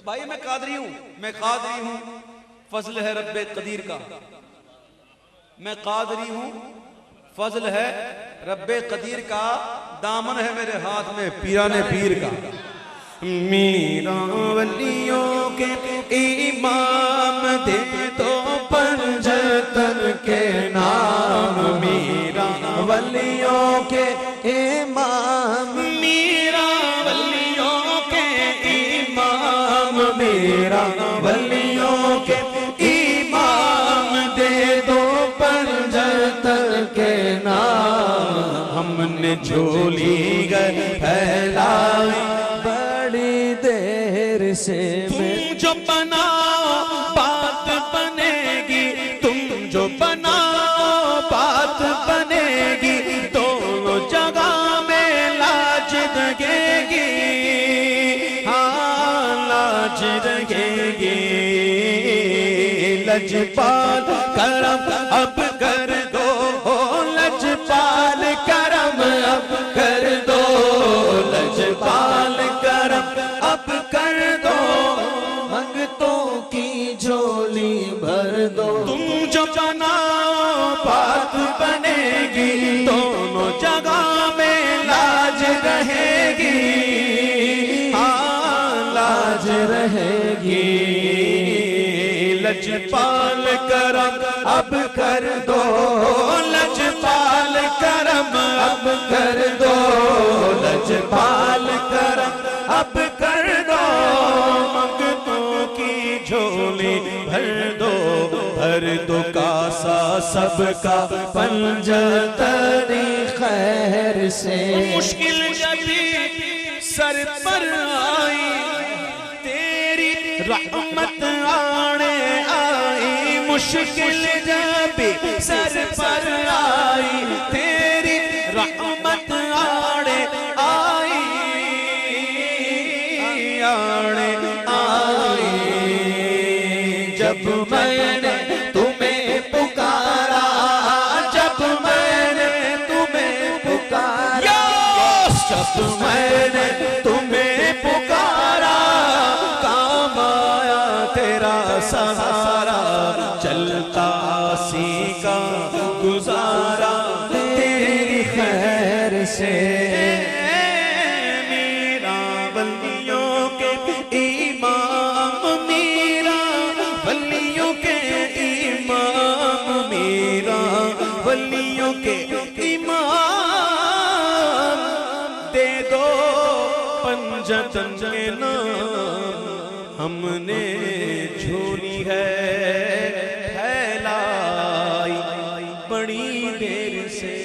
بھائی میں قادری ہوں، میں قادری ہوں، فضل ہے رب قدیر کا، میں قادری ہوں، فضل ہے رب قدیر کا، دامن ہے میرے ہاتھ میں پیران پیر کا۔ میرا ولیوں کے امام دے تو پنجتن کے نام، میرا ولیوں کے امام، میرا ولیوں کے امام، میرا ولیوں کے امام دے دو پنجتن کے نام۔ ہم نے جھولی گئے پھیلائی بڑی دیر سے، تم جو بناؤ بات بنے گی، تم جو بناؤ بات بنے گی، دونوں جگہ میں لاج رہے گی، ہاں لاج رہے گی۔ لجپال کرم اب کر دو، لجپال کرم اب کر دو، لجپال کرم اب کر دو، منگتوں کی جھولی بھر دو۔ تم جو بناؤ بات بنے گی، دونوں جگہ میں لاج رہے گی، ہاں لاج رہے گی۔ لجپال کرم اب کر دو، لجپال کرم اب کر دو، لجپال کرم اب کر دو، منگتوں کی جھولی بھر دو، بھر دو کاسا سب کا پنجتن خیر سے۔ مشکل جبھی سر پر آئی تیری رحمت آنے آئی، مشکل جبھی سر پر آئی تیری رحمت آنے آئی، آنے آئی۔ جب میں نے تمہیں پکارا، جب میں نے تمہیں پکارا، جب میں نے تمہیں پکارا، کام آیا تیرا سہارا، چلتا سیکھا گزارا تیری خیر سے۔ میرا ولیوں کے امام، میرا ولیوں کے امام، میرا ولیوں کے امام دے دو پنجتن کے نام۔ ہم نے جھولی ہے پھیلائی بڑی دیر سے۔